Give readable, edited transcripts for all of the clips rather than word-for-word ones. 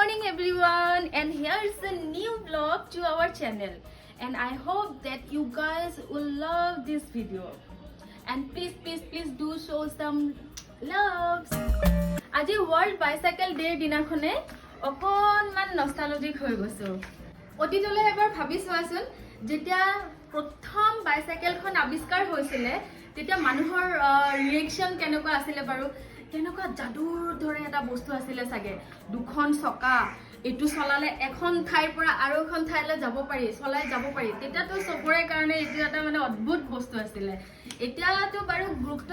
morning everyone, and here is a new vlog to our channel, and I hope that you guys will love this video, and please do show some loves. Aji World Bicycle Day dinakhone okonman nostalgic hoy goso. Otitole ebar bhabi soasun jetia prothom bicycle khon abiskar hoisile tetia manuhor reaction kenoko asile baru কেনকা জাদুৰ ধৰে এটা বস্তু আছিল সাগে দুখন চকা এটু চলালে এখন ঠাইৰ পৰা আৰু এখন ঠাইলৈ যাব পাৰি চলাই যাব পাৰি তেতিয়া তো সবৰে কাৰণে এটো এটা মানে অদ্ভুত বস্তু আছিল এতিয়া তো বাৰু গুৰুত্ব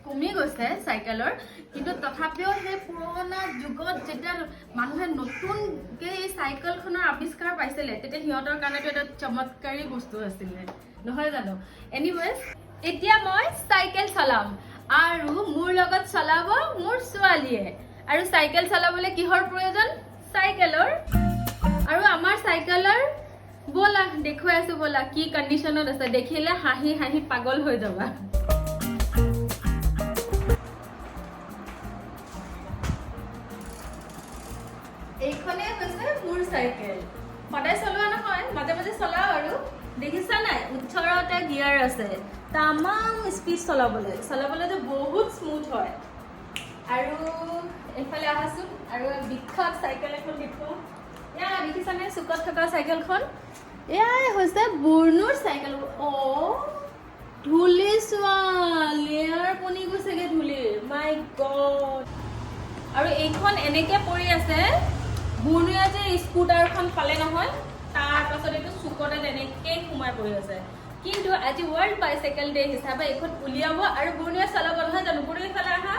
কমি গৈছে সাইকেলৰ কিন্তু তথাপিও সেই পুৰণা যুগত যেটা মানুহে নতুন কে এই সাইকেলখনৰ আৱিষ্কাৰ পাইছিল তেতিয়া হিয়তৰ কাৰণে এটা চমৎকাৰী বস্তু আছিল নহয় জানো এনিৱেজ এতিয়া মই সাইকেল চলাম আৰু মোৰ লগত চলাব মোৰ ছোৱালীয়ে আৰু সাইকেল চলাবলৈ কিহৰ প্ৰয়োজন সাইকেলৰ আৰু আমাৰ সাইকেলৰ বলা দেখুৱাই আছো বলা কি কন্ডিশনত আছে দেখিলে হাঁহি হাঁহি পাগল হৈ যাবা এইখনে হৈছে মোৰ সাইকেল সদায় চলোৱা নহয় মাজে মাজে চলাও আৰু দেখিছা নাই উচ্চৰতে গিয়াৰ আছে তামাম স্পিড চলাবলৈ যে বহুত স্মুথ হয় আৰু এফালে আহাছো আৰু বিখ্যাত সাইকেল এখন দেখো ইয়া দেখিছা নাই সুকত থকা সাইকেলখন এয়াই হৈছে বুৰ্ণুৰ সাইকেল ও ধুলি সোৱা লেয়াৰ পনি গৈছেগে ধুলিৰ মাই গড আৰু এইখন এনেকে পৰি আছে বুৰ্ণুয়ে যে স্কুটাৰখন পালে নহয় তাৰ পাছত এটো সুকতে তেনেকে ঘুমাই পৰি আছে কিন্তু আজি ওয়াৰ্ল্ড বাইসাইকেল ডে হিসাবে এখন উলিয়াব আৰু বুৰ্ণুয়ে চলাব নহয় জানো বুৰ্ণুয়ে ফেলা আহা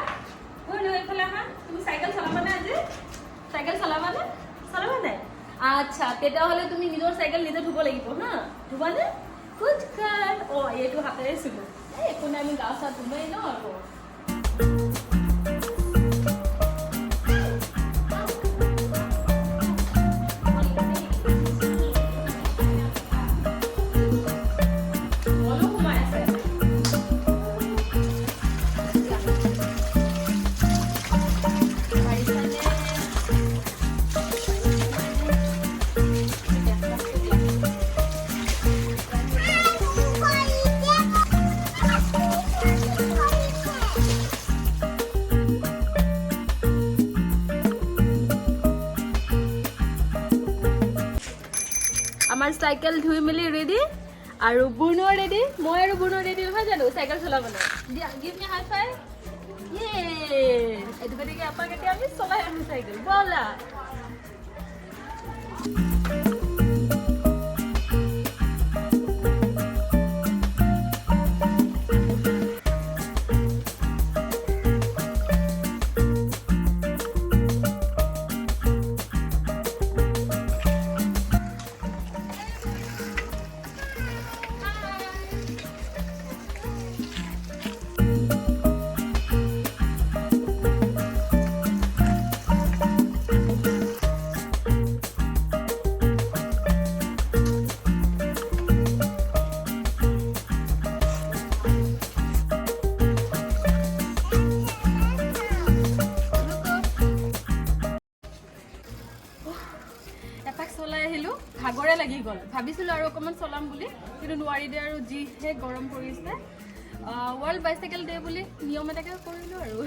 বুৰ্ণুয়ে ফেলা আহা তুমি সাইকেল চলাবা না আজি সাইকেল চলাবা না আচ্ছা তেটা হলে তুমি নিজৰ সাইকেল নিজে ধুব লাগিব হা ধুবা না কুছ কাল ও এটো হাতেৰে চুলো এখন আমি গাছা ধুমেই ন আকৌ আমাৰ সাইকেল ধুই মিলি ৰেডি আৰু বুৰ্ণু ৰেডি মই আৰু বুৰ্ণু ৰেডি নহয় জানো সাইকেল চলাবলৈ গিভ মি হাই ফাইভ ইয়ে এটো গতিকে আপোনাক এতিয়া আমি চলাই আহো সাইকেল বলা ভাগৰে লাগি গল ভাবিছিলো আৰু অকমান চলাম বুলি কিন্তু নোৱাৰি দে আৰু যি হে গৰম পৰিছে ওয়াৰ্ল্ড বাইসাইকেল ডে বুলি নিয়ম এটাকে কৰিলো আৰু